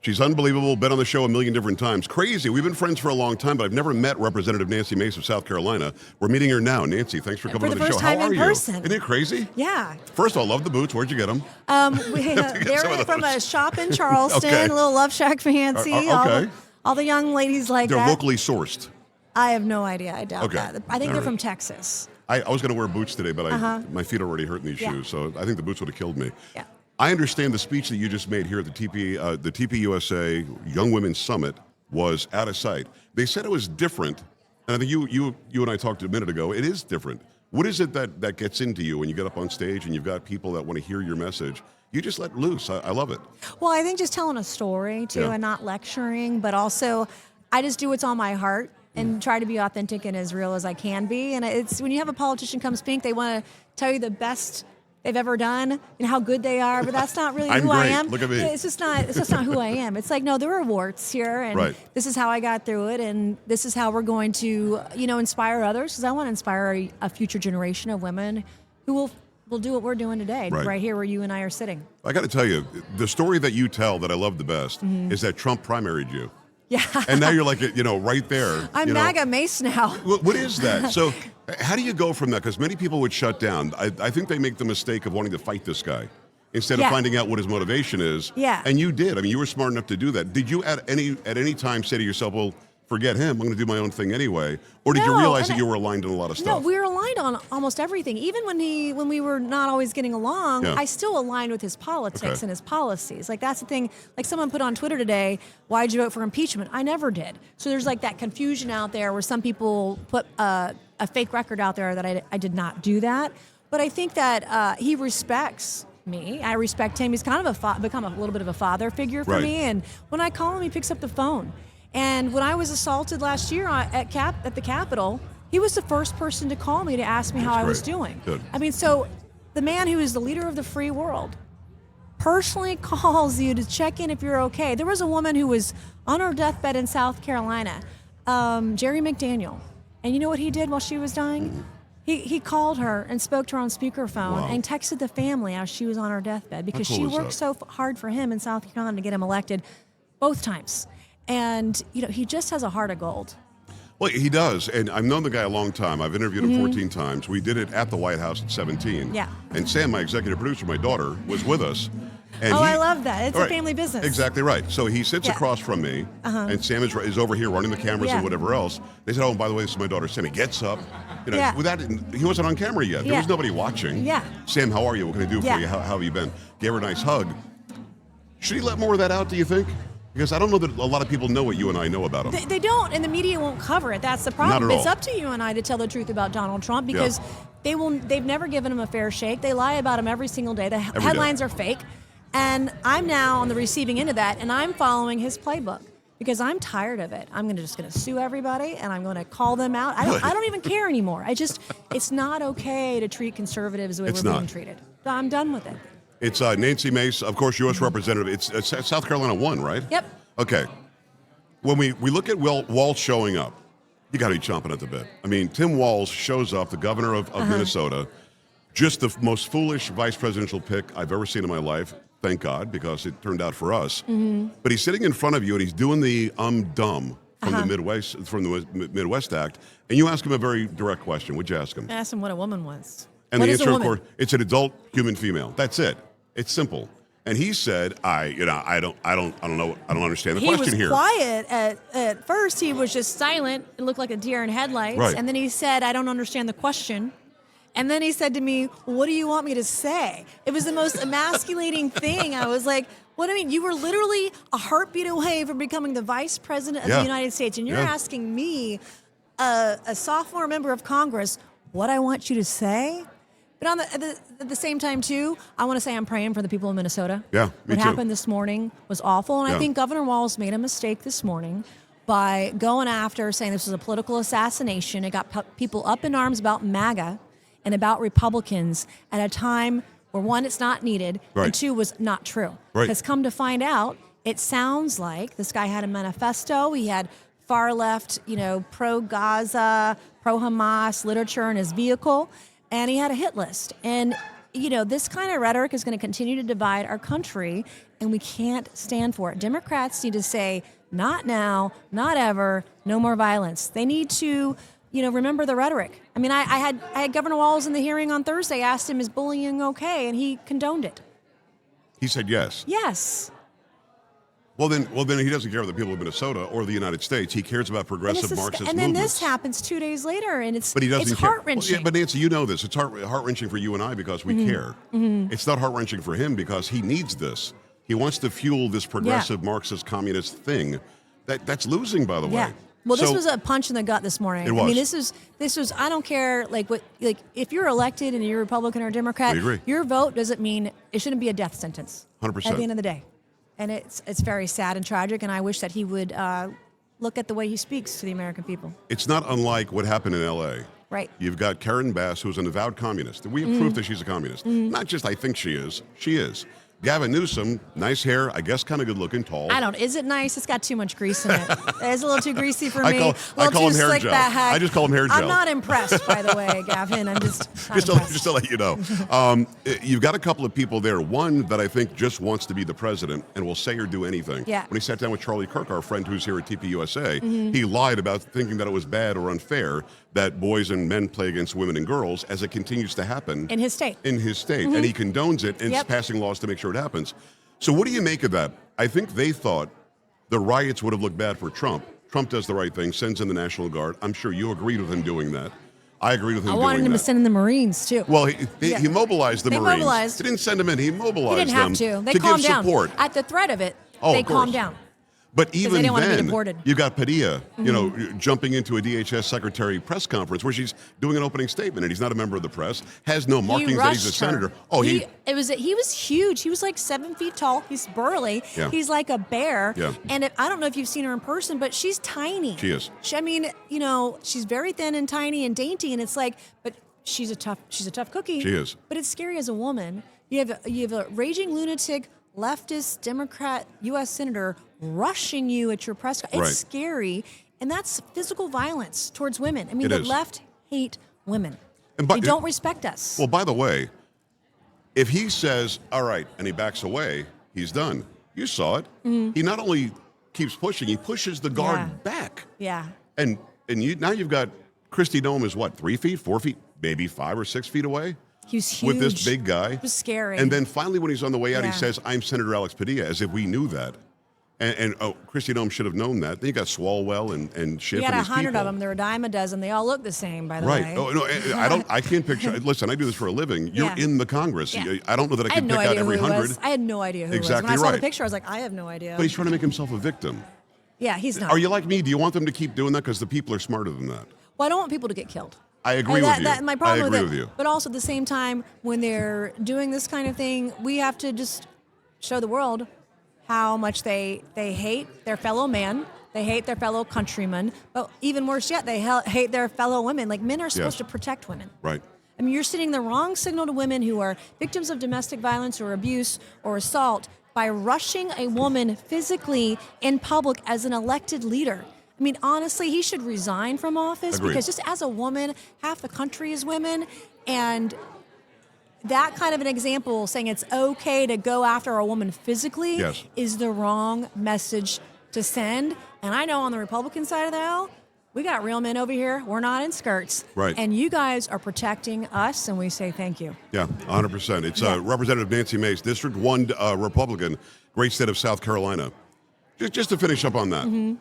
She's unbelievable, been on the show a million different times. Crazy. We've been friends for a long time, but I've never met Representative Nancy Mace of South Carolina. We're meeting her now. Nancy, thanks for coming on the show. How are you? Isn't it crazy? Yeah. First of all, love the boots. Where'd you get them? They're from a shop in Charleston, a little Love Shack fancy. Okay. All the young ladies like they're that. They're locally sourced. I have no idea. I doubt that. I think they're from Texas. I was going to wear boots today, but my feet are already hurt in these shoes, so I think the boots would have killed me. Yeah. I understand the speech that you just made here at the TPUSA Young Women's Summit was out of sight. They said it was different, and I think you and I talked a minute ago. It is different. What is it that gets into you when you get up on stage and you've got people that want to hear your message? You just let loose. I love it. Well, I think just telling a story, too, and not lecturing, but also I just do what's on my heart and try to be authentic and as real as I can be. And it's when you have a politician come speak, they want to tell you the best they've ever done and how good they are, but that's not really who I am. Look at me. It's just not who I am. It's like, no, there are warts here, and this is how I got through it, and this is how we're going to, inspire others, because I want to inspire a future generation of women who will do what we're doing today, right here where you and I are sitting. I got to tell you, the story that you tell that I love the best is that Trump primaried you. Yeah. And now you're like, right there. I'm MAGA-Mace now. What is that? So how do you go from that? Because many people would shut down. I think they make the mistake of wanting to fight this guy instead of finding out what his motivation is. Yeah. And you did. I mean, you were smart enough to do that. Did you at any time say to yourself, well, forget him, I'm going to do my own thing anyway? Or did you realize that you were aligned on a lot of stuff? No, we were aligned on almost everything. Even when we were not always getting along, I still aligned with his politics and his policies. Like, that's the thing. Like, someone put on Twitter today, why'd you vote for impeachment? I never did. So there's like that confusion out there where some people put a fake record out there that I did not do that. But I think that he respects me. I respect him. He's kind of become a little bit of a father figure for me. And when I call him, he picks up the phone. And when I was assaulted last year at the Capitol, he was the first person to call me to ask me how I was doing. Good. I mean, so the man who is the leader of the free world personally calls you to check in if you're okay. There was a woman who was on her deathbed in South Carolina, Jerry McDaniel. And you know what he did while she was dying? He called her and spoke to her on speakerphone and texted the family as she was on her deathbed, because she worked so hard for him in South Carolina to get him elected both times. And, he just has a heart of gold. Well, he does. And I've known the guy a long time. I've interviewed him 14 times. We did it at the White House at 17. Yeah. And Sam, my executive producer, my daughter, was with us. And I love that. It's a family business. Exactly right. So he sits across from me, and Sam is over here running the cameras and whatever else. They said, oh, and by the way, this is my daughter, Sam. He gets up. He wasn't on camera yet. There was nobody watching. Yeah. Sam, how are you? What can I do for you? How have you been? Gave her a nice hug. Should he let more of that out, do you think? Because I don't know that a lot of people know what you and I know about him. They don't, and the media won't cover it. That's the problem. Not at all. It's up to you and I to tell the truth about Donald Trump, because they've never given him a fair shake. They lie about him every single day. The headlines are fake. And I'm now on the receiving end of that, and I'm following his playbook because I'm tired of it. I'm just going to sue everybody, and I'm going to call them out. I don't even care anymore. It's not okay to treat conservatives the way we're being treated. I'm done with it. It's Nancy Mace, of course, U.S. Representative. It's South Carolina 1, right? Yep. Okay. When we look at Walz showing up, you got to be chomping at the bit. I mean, Tim Walz shows up, the governor of Minnesota, just the most foolish vice presidential pick I've ever seen in my life. Thank God, because it turned out for us. But he's sitting in front of you, and he's doing the dumb from the Midwest Act, and you ask him a very direct question. What'd you ask him? I asked him what a woman was. And the answer, of course, it's an adult human female. That's it. It's simple. And he said, I don't understand the question here. He was quiet at first. He was just silent. It looked like a deer in headlights. Right. And then he said, I don't understand the question. And then he said to me, what do you want me to say? It was the most emasculating thing. I was like, what do you mean? You were literally a heartbeat away from becoming the vice president of the United States. And you're asking me, a sophomore member of Congress, what I want you to say? But at the same time, too, I want to say I'm praying for the people of Minnesota. Yeah, me What too. happened this morning was awful. And I think Governor Walz made a mistake this morning by going after saying this was a political assassination. It got people up in arms about MAGA and about Republicans at a time where, one, it's not needed, and two, was not true. Right. Because come to find out, it sounds like this guy had a manifesto. He had far left, pro-Gaza, pro-Hamas literature in his vehicle. And he had a hit list. And, this kind of rhetoric is going to continue to divide our country. and we can't stand for it. Democrats need to say, not now, not ever, no more violence. They need to, remember the rhetoric. I mean, I had Governor Walz in the hearing on Thursday, asked him, is bullying okay? And he condoned it. He said yes. Yes. Well, then he doesn't care about the people of Minnesota or the United States. He cares about progressive Marxist movements. And then this happens 2 days later, and it's Well, heart-wrenching. yeah, but Nancy, you know this. It's heart-wrenching for you and I because we care. It's not heart-wrenching for him because he needs this. He wants to fuel this progressive Marxist communist thing. That's losing, by the way. Yeah. Well, this was a punch in the gut this morning. It was. I mean, this was. I don't care, if you're elected and you're Republican or Democrat, your vote doesn't mean it shouldn't be a death sentence. 100%. At the end of the day, and it's very sad and tragic. And I wish that he would look at the way he speaks to the American people. It's not unlike what happened in L.A. Right. You've got Karen Bass, who's an avowed communist. We have proof that she's a communist. Not just I think she is. She is. Gavin Newsom, nice hair, I guess kind of good looking, tall. Is it nice? It's got too much grease in it. It's a little too greasy for me. I call him hair gel. I just call him hair gel. I'm not impressed, by the way, Gavin. I'm just to let you know. You've got a couple of people there. One that I think just wants to be the president and will say or do anything. Yeah. When he sat down with Charlie Kirk, our friend who's here at TPUSA, he lied about thinking that it was bad or unfair that boys and men play against women and girls as it continues to happen. In his state. And he condones it and is passing laws to make sure it happens. So what do you make of that? I think they thought the riots would have looked bad for Trump. Trump does the right thing, sends in the National Guard. I'm sure you agreed with him doing that. I agreed with him doing that. I wanted him to send in the Marines, too. Well, he mobilized the Marines. Mobilized. He didn't send them in. He mobilized them. He didn't have to. They to calmed give support. down. At the threat of it, they calmed course. down. But even then, you got Padilla, jumping into a DHS secretary press conference where she's doing an opening statement, and he's not a member of the press, has no markings that he's a senator. Oh, he was huge. He was like 7 feet tall. He's burly. Yeah. He's like a bear. Yeah. And I don't know if you've seen her in person, but she's tiny. She is. She's very thin and tiny and dainty, and it's like, but she's a tough cookie. She is. But it's scary as a woman. You have a raging lunatic, leftist, Democrat, U.S. senator rushing you at your press conference. It's scary, and that's physical violence towards women. I mean, the left hate women. They don't respect us. Well, by the way, if he says, all right, and he backs away, he's done. You saw it. He not only keeps pushing, he pushes the guard back. Yeah. And now you've got Kristi Noem is what, 3 feet, 4 feet, maybe 5 or 6 feet away? He was huge. With this big guy. It was scary. And then finally when he's on the way out, he says, I'm Senator Alex Padilla, as if we knew that. And Kristi Noem should have known that. Then you got Swalwell and Schiff. You got and his 100 people. of them. They're a dime a dozen. They all look the same, by the way. Right. Oh, no, I can't picture. Listen, I do this for a living. You're in the Congress. Yeah. I don't know that I can pick out every 100. I had no idea who exactly it was. When I saw right. the picture, I was like, I have no idea. But he's trying to make himself a victim. Yeah, he's not. Are you like me? Do you want them to keep doing that? Because the people are smarter than that. Well, I don't want people to get killed. I agree with you. My problem I agree with with you. But also at the same time, when they're doing this kind of thing, we have to just show the world how much they hate their fellow man, they hate their fellow countrymen, but even worse yet, they hate their fellow women. Like, men are supposed to protect women. Right. I mean, you're sending the wrong signal to women who are victims of domestic violence or abuse or assault by rushing a woman physically in public as an elected leader. I mean, honestly, he should resign from office. Agreed. Because just as a woman, half the country is women, and that kind of an example saying it's okay to go after a woman physically is the wrong message to send. And I know on the Republican side of the aisle, we got real men over here. We're not in skirts. Right. And you guys are protecting us, and we say thank you. Yeah, 100%. It's Representative Nancy Mace, District 1 Republican, great state of South Carolina. Just to finish up on that.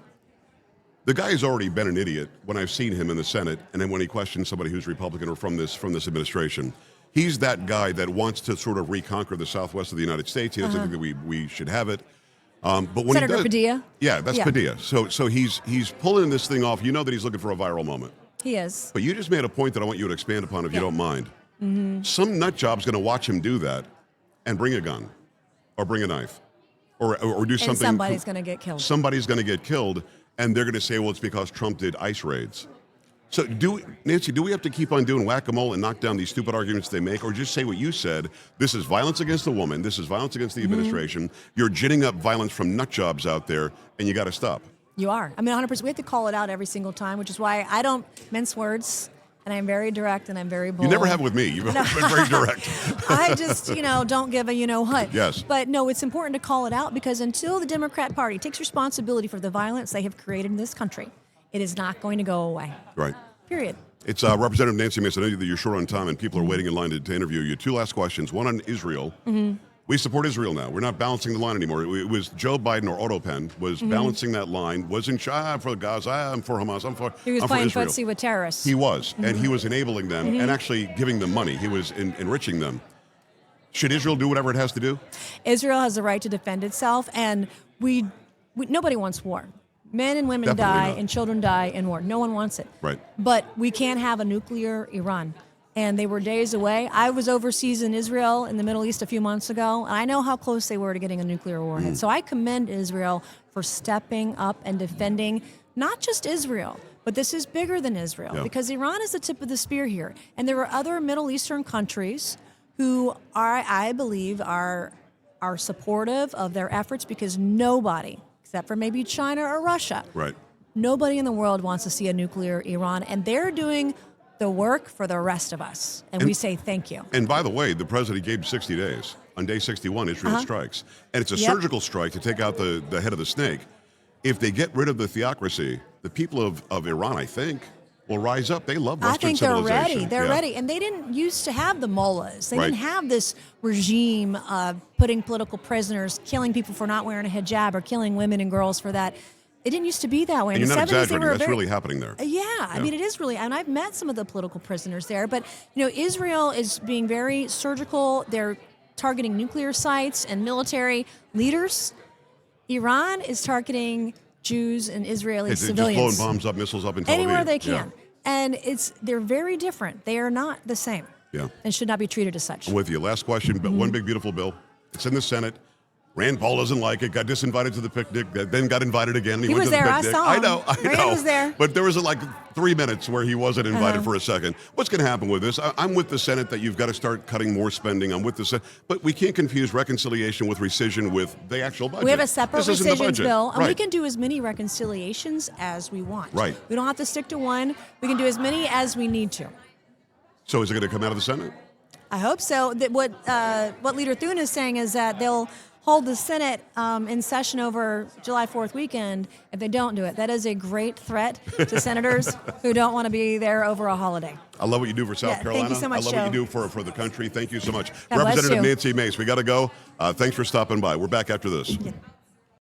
The guy has already been an idiot when I've seen him in the Senate, and then when he questions somebody who's Republican or from this administration. He's that guy that wants to sort of reconquer the Southwest of the United States. He doesn't think that we should have it. But when Senator he does, Padilla? Yeah, that's Padilla. So he's pulling this thing off. You know that he's looking for a viral moment. He is. But you just made a point that I want you to expand upon if you don't mind. Some nut job's going to watch him do that and bring a gun or bring a knife or do something. And somebody's going to get killed. Somebody's going to get killed, and they're going to say, well, it's because Trump did ICE raids. So, Nancy, do we have to keep on doing whack-a-mole and knock down these stupid arguments they make, or just say what you said? This is violence against a woman. This is violence against the administration. You're ginning up violence from nut jobs out there, and you got to stop. You are. I mean, 100%. We have to call it out every single time, which is why I don't mince words, and I'm very direct, and I'm very bold. You never have with me. You've always been very direct. I just, don't give a what. Yes. But no, it's important to call it out because until the Democrat Party takes responsibility for the violence they have created in this country, it is not going to go away. Right. Period. It's Representative Nancy Mace. I know that you're short on time and people are waiting in line to interview you. 2 last questions. One on Israel. We support Israel now. We're not balancing the line anymore. It was Joe Biden or Otto Penn was balancing that line. Wasn't I'm for Gaza, I'm for Hamas, He was I'm playing for Israel. footsie with terrorists. He was, and he was enabling them and actually giving them money. He was enriching them. Should Israel do whatever it has to do? Israel has the right to defend itself, and we nobody wants war. Men and women Definitely die, not. and children die in war. No one wants it. Right. But we can't have a nuclear Iran. And they were days away. I was overseas in Israel in the Middle East a few months ago, and I know how close they were to getting a nuclear warhead. So I commend Israel for stepping up and defending not just Israel, but this is bigger than Israel because Iran is the tip of the spear here. And there are other Middle Eastern countries who I believe, are supportive of their efforts because nobody, except for maybe China or Russia, nobody in the world wants to see a nuclear Iran, and they're doing the work for the rest of us, and we say thank you. And by the way, the president gave 60 days. On day 61, Israel strikes. And it's a surgical strike to take out the head of the snake. If they get rid of the theocracy, the people of Iran, I think, will rise up. They love Western civilization. I think they're ready. They're ready. And they didn't used to have the mullahs. They didn't have this regime of putting political prisoners, killing people for not wearing a hijab, or killing women and girls for that. It didn't used to be that way. And in you're the not 70s, exaggerating. That's really happening there. I mean, it is really. And I've met some of the political prisoners there. But, Israel is being very surgical. They're targeting nuclear sites and military leaders. Iran is targeting Jews and Israeli civilians. Just blowing bombs up, missiles up in Tel Aviv. Anywhere they can. And they're very different. They are not the same. And should not be treated as such. I'm with you. Last question, but one big, beautiful bill. It's in the Senate. Rand Paul doesn't like it, got disinvited to the picnic, then got invited again. He went was to the there. picnic. I saw him. I know. Rand was there. But there was like 3 minutes where he wasn't invited for a second. What's going to happen with this? I'm with the Senate that you've got to start cutting more spending. I'm with the Senate. But we can't confuse reconciliation with rescission with the actual budget. We have a separate rescissions bill, and we Right. can do as many reconciliations as we want. Right. We don't have to stick to one. We can do as many as we need to. So is it going to come out of the Senate? I hope so. What Leader Thune is saying is that they'll hold the Senate in session over July 4th weekend if they don't do it. That is a great threat to senators who don't want to be there over a holiday. I love what you do for South Carolina. Thank you so much, I love Joe. what you do for the country. Thank you so much. God bless Representative you. Nancy Mace, we got to go. Thanks for stopping by. We're back after this. Yeah.